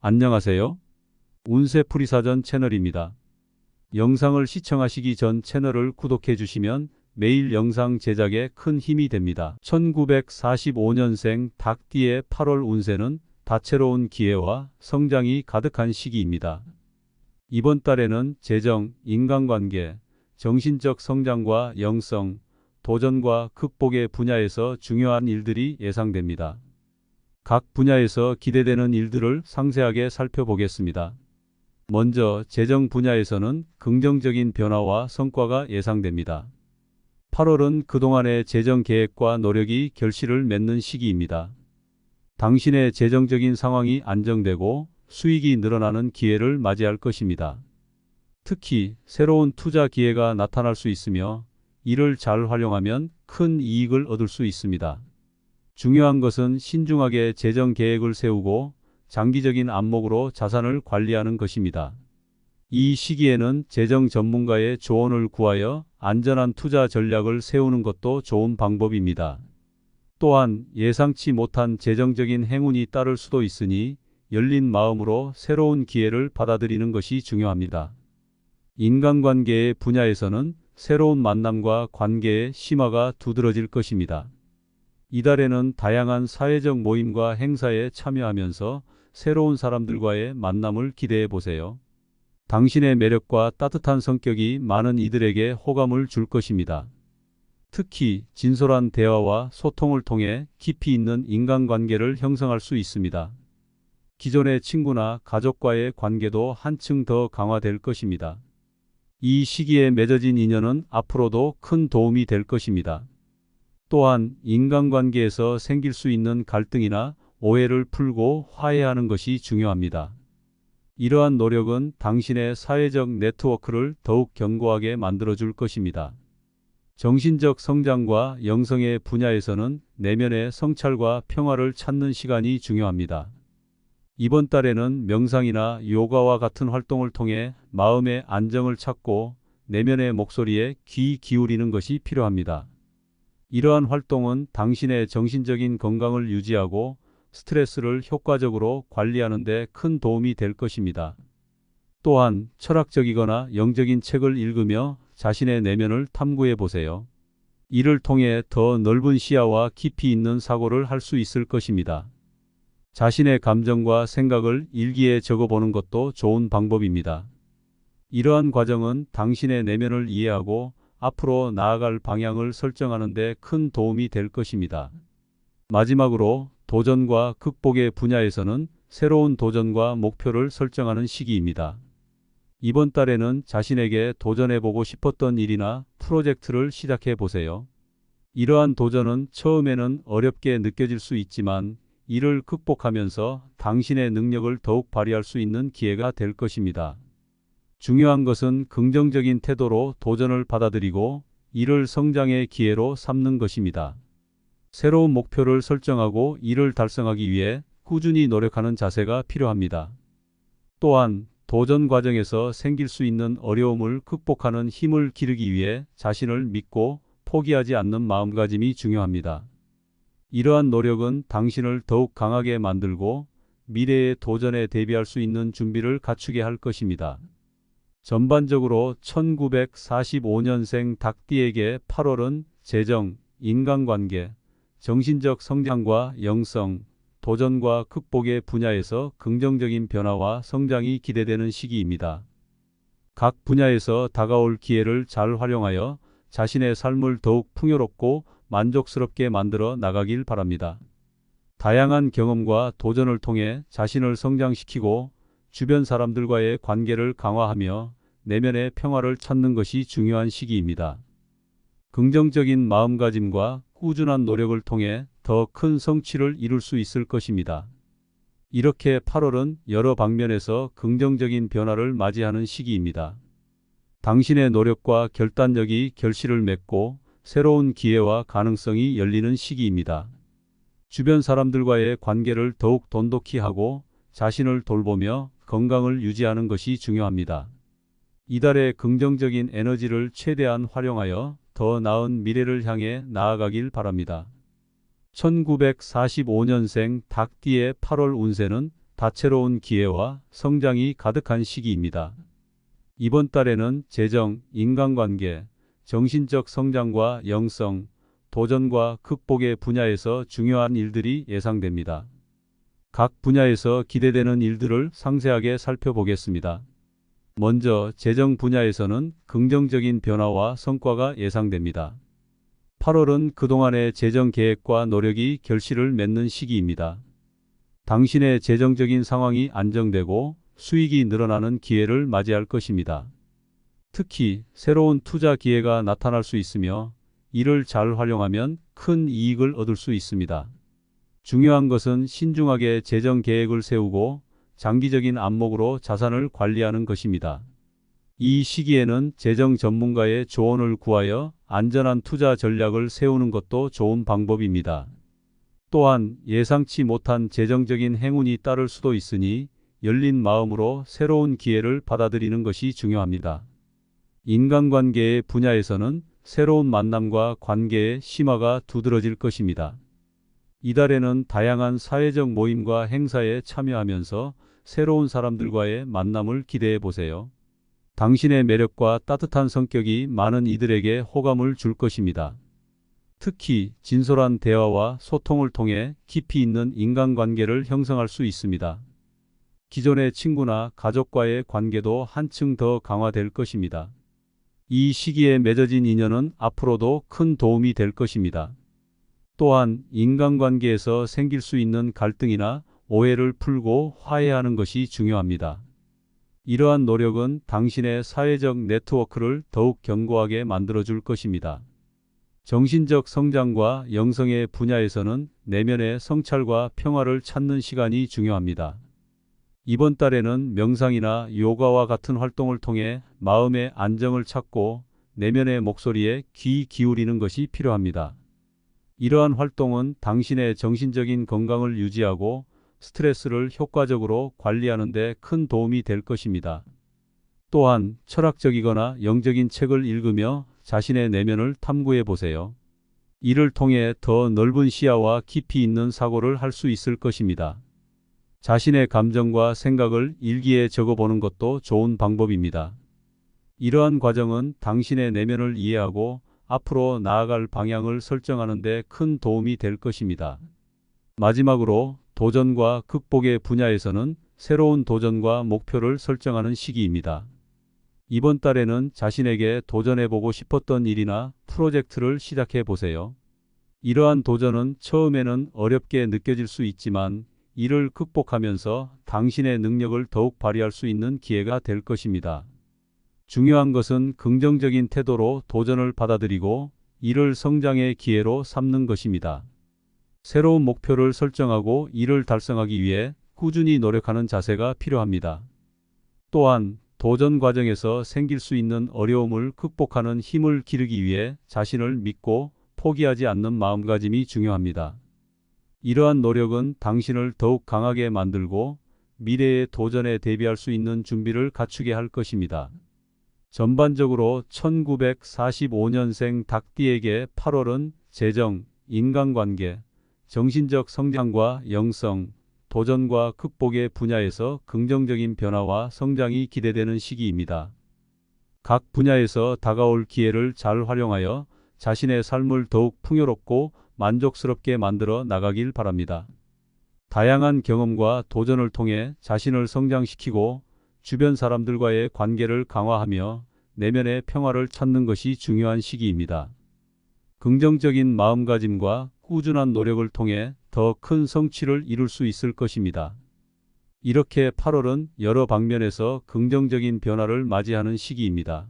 안녕하세요. 운세풀이사전 채널입니다. 영상을 시청하시기 전 채널을 구독해 주시면 매일 영상 제작에 큰 힘이 됩니다. 1945년생 닭띠의 8월 운세는 다채로운 기회와 성장이 가득한 시기입니다. 이번 달에는 재정, 인간관계, 정신적 성장과 영성, 도전과 극복의 분야에서 중요한 일들이 예상됩니다. 각 분야에서 기대되는 일들을 상세하게 살펴보겠습니다. 먼저 재정 분야에서는 긍정적인 변화와 성과가 예상됩니다. 8월은 그동안의 재정 계획과 노력이 결실을 맺는 시기입니다. 당신의 재정적인 상황이 안정되고 수익이 늘어나는 기회를 맞이할 것입니다. 특히 새로운 투자 기회가 나타날 수 있으며 이를 잘 활용하면 큰 이익을 얻을 수 있습니다. 중요한 것은 신중하게 재정 계획을 세우고 장기적인 안목으로 자산을 관리하는 것입니다. 이 시기에는 재정 전문가의 조언을 구하여 안전한 투자 전략을 세우는 것도 좋은 방법입니다. 또한 예상치 못한 재정적인 행운이 따를 수도 있으니 열린 마음으로 새로운 기회를 받아들이는 것이 중요합니다. 인간관계의 분야에서는 새로운 만남과 관계의 심화가 두드러질 것입니다. 이달에는 다양한 사회적 모임과 행사에 참여하면서 새로운 사람들과의 만남을 기대해 보세요. 당신의 매력과 따뜻한 성격이 많은 이들에게 호감을 줄 것입니다. 특히 진솔한 대화와 소통을 통해 깊이 있는 인간관계를 형성할 수 있습니다. 기존의 친구나 가족과의 관계도 한층 더 강화될 것입니다. 이 시기에 맺어진 인연은 앞으로도 큰 도움이 될 것입니다. 또한 인간관계에서 생길 수 있는 갈등이나 오해를 풀고 화해하는 것이 중요합니다. 이러한 노력은 당신의 사회적 네트워크를 더욱 견고하게 만들어줄 것입니다. 정신적 성장과 영성의 분야에서는 내면의 성찰과 평화를 찾는 시간이 중요합니다. 이번 달에는 명상이나 요가와 같은 활동을 통해 마음의 안정을 찾고 내면의 목소리에 귀 기울이는 것이 필요합니다. 이러한 활동은 당신의 정신적인 건강을 유지하고 스트레스를 효과적으로 관리하는 데 큰 도움이 될 것입니다. 또한 철학적이거나 영적인 책을 읽으며 자신의 내면을 탐구해 보세요. 이를 통해 더 넓은 시야와 깊이 있는 사고를 할 수 있을 것입니다. 자신의 감정과 생각을 일기에 적어보는 것도 좋은 방법입니다. 이러한 과정은 당신의 내면을 이해하고 앞으로 나아갈 방향을 설정하는 데 큰 도움이 될 것입니다. 마지막으로 도전과 극복의 분야에서는 새로운 도전과 목표를 설정하는 시기입니다. 이번 달에는 자신에게 도전해보고 싶었던 일이나 프로젝트를 시작해 보세요. 이러한 도전은 처음에는 어렵게 느껴질 수 있지만 이를 극복하면서 당신의 능력을 더욱 발휘할 수 있는 기회가 될 것입니다. 중요한 것은 긍정적인 태도로 도전을 받아들이고 이를 성장의 기회로 삼는 것입니다. 새로운 목표를 설정하고 이를 달성하기 위해 꾸준히 노력하는 자세가 필요합니다. 또한 도전 과정에서 생길 수 있는 어려움을 극복하는 힘을 기르기 위해 자신을 믿고 포기하지 않는 마음가짐이 중요합니다. 이러한 노력은 당신을 더욱 강하게 만들고 미래의 도전에 대비할 수 있는 준비를 갖추게 할 것입니다. 전반적으로 1945년생 닭띠에게 8월은 재정, 인간관계, 정신적 성장과 영성, 도전과 극복의 분야에서 긍정적인 변화와 성장이 기대되는 시기입니다. 각 분야에서 다가올 기회를 잘 활용하여 자신의 삶을 더욱 풍요롭고 만족스럽게 만들어 나가길 바랍니다. 다양한 경험과 도전을 통해 자신을 성장시키고 주변 사람들과의 관계를 강화하며 내면의 평화를 찾는 것이 중요한 시기입니다. 긍정적인 마음가짐과 꾸준한 노력을 통해 더 큰 성취를 이룰 수 있을 것입니다. 이렇게 8월은 여러 방면에서 긍정적인 변화를 맞이하는 시기입니다. 당신의 노력과 결단력이 결실을 맺고 새로운 기회와 가능성이 열리는 시기입니다. 주변 사람들과의 관계를 더욱 돈독히 하고 자신을 돌보며 건강을 유지하는 것이 중요합니다. 이달의 긍정적인 에너지를 최대한 활용하여 더 나은 미래를 향해 나아가길 바랍니다. 1945년생 닭띠의 8월 운세는 다채로운 기회와 성장이 가득한 시기입니다. 이번 달에는 재정, 인간관계, 정신적 성장과 영성, 도전과 극복의 분야에서 중요한 일들이 예상됩니다. 각 분야에서 기대되는 일들을 상세하게 살펴보겠습니다. 먼저 재정 분야에서는 긍정적인 변화와 성과가 예상됩니다. 8월은 그동안의 재정 계획과 노력이 결실을 맺는 시기입니다. 당신의 재정적인 상황이 안정되고 수익이 늘어나는 기회를 맞이할 것입니다. 특히 새로운 투자 기회가 나타날 수 있으며 이를 잘 활용하면 큰 이익을 얻을 수 있습니다. 중요한 것은 신중하게 재정 계획을 세우고 장기적인 안목으로 자산을 관리하는 것입니다. 이 시기에는 재정 전문가의 조언을 구하여 안전한 투자 전략을 세우는 것도 좋은 방법입니다. 또한 예상치 못한 재정적인 행운이 따를 수도 있으니 열린 마음으로 새로운 기회를 받아들이는 것이 중요합니다. 인간관계의 분야에서는 새로운 만남과 관계의 심화가 두드러질 것입니다. 이달에는 다양한 사회적 모임과 행사에 참여하면서 새로운 사람들과의 만남을 기대해 보세요. 당신의 매력과 따뜻한 성격이 많은 이들에게 호감을 줄 것입니다. 특히 진솔한 대화와 소통을 통해 깊이 있는 인간관계를 형성할 수 있습니다. 기존의 친구나 가족과의 관계도 한층 더 강화될 것입니다. 이 시기에 맺어진 인연은 앞으로도 큰 도움이 될 것입니다. 또한 인간관계에서 생길 수 있는 갈등이나 오해를 풀고 화해하는 것이 중요합니다. 이러한 노력은 당신의 사회적 네트워크를 더욱 견고하게 만들어줄 것입니다. 정신적 성장과 영성의 분야에서는 내면의 성찰과 평화를 찾는 시간이 중요합니다. 이번 달에는 명상이나 요가와 같은 활동을 통해 마음의 안정을 찾고 내면의 목소리에 귀 기울이는 것이 필요합니다. 이러한 활동은 당신의 정신적인 건강을 유지하고 스트레스를 효과적으로 관리하는 데 큰 도움이 될 것입니다. 또한 철학적이거나 영적인 책을 읽으며 자신의 내면을 탐구해 보세요. 이를 통해 더 넓은 시야와 깊이 있는 사고를 할 수 있을 것입니다. 자신의 감정과 생각을 일기에 적어보는 것도 좋은 방법입니다. 이러한 과정은 당신의 내면을 이해하고 앞으로 나아갈 방향을 설정하는 데 큰 도움이 될 것입니다. 마지막으로 도전과 극복의 분야에서는 새로운 도전과 목표를 설정하는 시기입니다. 이번 달에는 자신에게 도전해보고 싶었던 일이나 프로젝트를 시작해 보세요. 이러한 도전은 처음에는 어렵게 느껴질 수 있지만 이를 극복하면서 당신의 능력을 더욱 발휘할 수 있는 기회가 될 것입니다. 중요한 것은 긍정적인 태도로 도전을 받아들이고 이를 성장의 기회로 삼는 것입니다. 새로운 목표를 설정하고 이를 달성하기 위해 꾸준히 노력하는 자세가 필요합니다. 또한 도전 과정에서 생길 수 있는 어려움을 극복하는 힘을 기르기 위해 자신을 믿고 포기하지 않는 마음가짐이 중요합니다. 이러한 노력은 당신을 더욱 강하게 만들고 미래의 도전에 대비할 수 있는 준비를 갖추게 할 것입니다. 전반적으로 1945년생 닭띠에게 8월은 재정, 인간관계, 정신적 성장과 영성, 도전과 극복의 분야에서 긍정적인 변화와 성장이 기대되는 시기입니다. 각 분야에서 다가올 기회를 잘 활용하여 자신의 삶을 더욱 풍요롭고 만족스럽게 만들어 나가길 바랍니다. 다양한 경험과 도전을 통해 자신을 성장시키고 주변 사람들과의 관계를 강화하며 내면의 평화를 찾는 것이 중요한 시기입니다. 긍정적인 마음가짐과 꾸준한 노력을 통해 더 큰 성취를 이룰 수 있을 것입니다. 이렇게 8월은 여러 방면에서 긍정적인 변화를 맞이하는 시기입니다.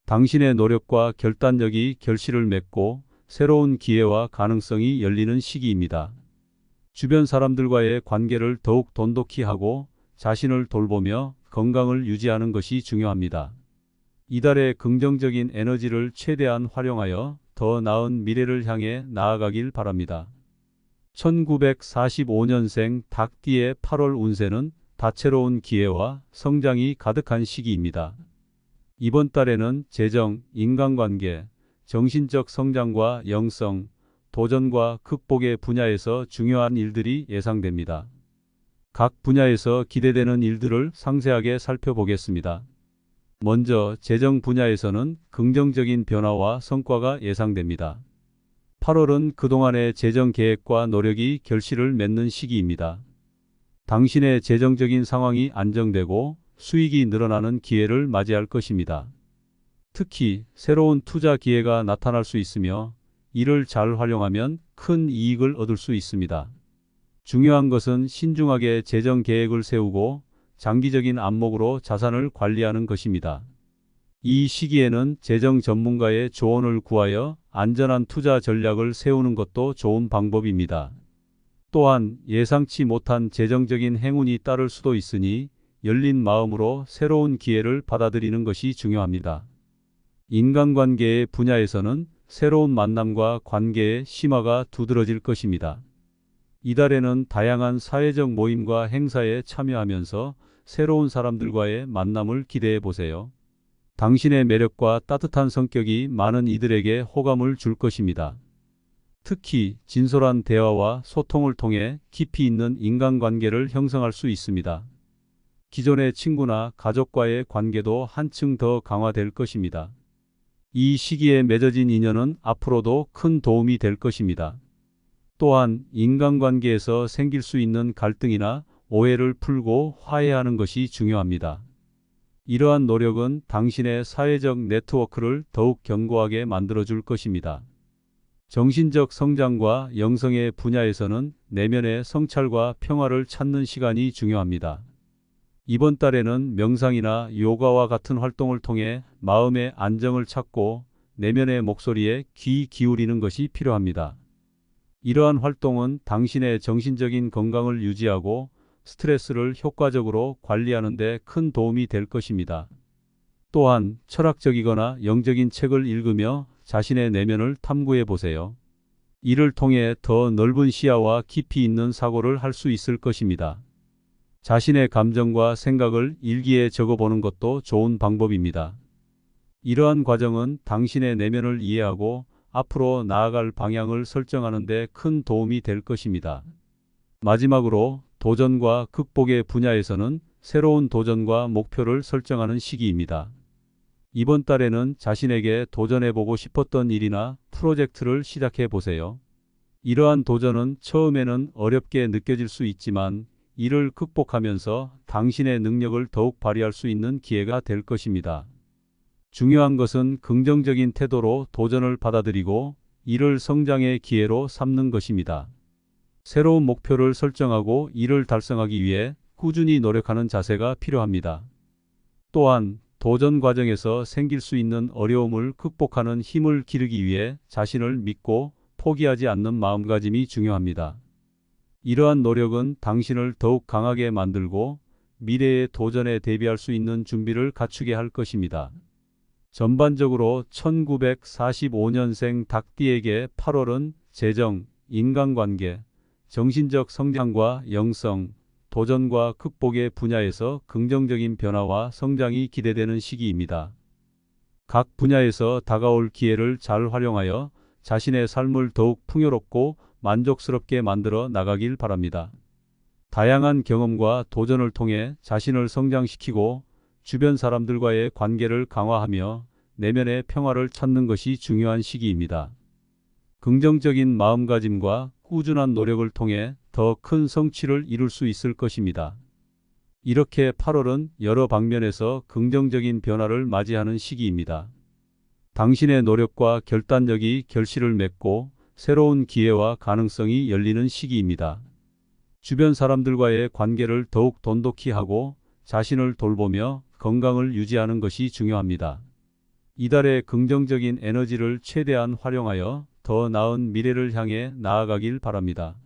당신의 노력과 결단력이 결실을 맺고 새로운 기회와 가능성이 열리는 시기입니다. 주변 사람들과의 관계를 더욱 돈독히 하고 자신을 돌보며 건강을 유지하는 것이 중요합니다. 이달의 긍정적인 에너지를 최대한 활용하여 더 나은 미래를 향해 나아가길 바랍니다. 1945년생 닭띠의 8월 운세는 다채로운 기회와 성장이 가득한 시기입니다. 이번 달에는 재정, 인간관계, 정신적 성장과 영성, 도전과 극복의 분야에서 중요한 일들이 예상됩니다. 각 분야에서 기대되는 일들을 상세하게 살펴보겠습니다. 먼저 재정 분야에서는 긍정적인 변화와 성과가 예상됩니다. 8월은 그동안의 재정 계획과 노력이 결실을 맺는 시기입니다. 당신의 재정적인 상황이 안정되고 수익이 늘어나는 기회를 맞이할 것입니다. 특히 새로운 투자 기회가 나타날 수 있으며 이를 잘 활용하면 큰 이익을 얻을 수 있습니다. 중요한 것은 신중하게 재정 계획을 세우고 장기적인 안목으로 자산을 관리하는 것입니다. 이 시기에는 재정 전문가의 조언을 구하여 안전한 투자 전략을 세우는 것도 좋은 방법입니다. 또한 예상치 못한 재정적인 행운이 따를 수도 있으니 열린 마음으로 새로운 기회를 받아들이는 것이 중요합니다. 인간관계의 분야에서는 새로운 만남과 관계의 심화가 두드러질 것입니다. 이달에는 다양한 사회적 모임과 행사에 참여하면서 새로운 사람들과의 만남을 기대해 보세요. 당신의 매력과 따뜻한 성격이 많은 이들에게 호감을 줄 것입니다. 특히 진솔한 대화와 소통을 통해 깊이 있는 인간관계를 형성할 수 있습니다. 기존의 친구나 가족과의 관계도 한층 더 강화될 것입니다. 이 시기에 맺어진 인연은 앞으로도 큰 도움이 될 것입니다. 또한 인간관계에서 생길 수 있는 갈등이나 오해를 풀고 화해하는 것이 중요합니다. 이러한 노력은 당신의 사회적 네트워크를 더욱 견고하게 만들어줄 것입니다. 정신적 성장과 영성의 분야에서는 내면의 성찰과 평화를 찾는 시간이 중요합니다. 이번 달에는 명상이나 요가와 같은 활동을 통해 마음의 안정을 찾고 내면의 목소리에 귀 기울이는 것이 필요합니다. 이러한 활동은 당신의 정신적인 건강을 유지하고 스트레스를 효과적으로 관리하는 데 큰 도움이 될 것입니다. 또한 철학적이거나 영적인 책을 읽으며 자신의 내면을 탐구해 보세요. 이를 통해 더 넓은 시야와 깊이 있는 사고를 할 수 있을 것입니다. 자신의 감정과 생각을 일기에 적어보는 것도 좋은 방법입니다. 이러한 과정은 당신의 내면을 이해하고 앞으로 나아갈 방향을 설정하는 데 큰 도움이 될 것입니다. 마지막으로 도전과 극복의 분야에서는 새로운 도전과 목표를 설정하는 시기입니다. 이번 달에는 자신에게 도전해보고 싶었던 일이나 프로젝트를 시작해 보세요. 이러한 도전은 처음에는 어렵게 느껴질 수 있지만 이를 극복하면서 당신의 능력을 더욱 발휘할 수 있는 기회가 될 것입니다. 중요한 것은 긍정적인 태도로 도전을 받아들이고 이를 성장의 기회로 삼는 것입니다. 새로운 목표를 설정하고 이를 달성하기 위해 꾸준히 노력하는 자세가 필요합니다. 또한 도전 과정에서 생길 수 있는 어려움을 극복하는 힘을 기르기 위해 자신을 믿고 포기하지 않는 마음가짐이 중요합니다. 이러한 노력은 당신을 더욱 강하게 만들고 미래의 도전에 대비할 수 있는 준비를 갖추게 할 것입니다. 전반적으로 1945년생 닭띠에게 8월은 재정, 인간관계, 정신적 성장과 영성, 도전과 극복의 분야에서 긍정적인 변화와 성장이 기대되는 시기입니다. 각 분야에서 다가올 기회를 잘 활용하여 자신의 삶을 더욱 풍요롭고 만족스럽게 만들어 나가길 바랍니다. 다양한 경험과 도전을 통해 자신을 성장시키고 주변 사람들과의 관계를 강화하며 내면의 평화를 찾는 것이 중요한 시기입니다. 긍정적인 마음가짐과 꾸준한 노력을 통해 더 큰 성취를 이룰 수 있을 것입니다. 이렇게 8월은 여러 방면에서 긍정적인 변화를 맞이하는 시기입니다. 당신의 노력과 결단력이 결실을 맺고 새로운 기회와 가능성이 열리는 시기입니다. 주변 사람들과의 관계를 더욱 돈독히 하고 자신을 돌보며 건강을 유지하는 것이 중요합니다. 이달의 긍정적인 에너지를 최대한 활용하여 더 나은 미래를 향해 나아가길 바랍니다.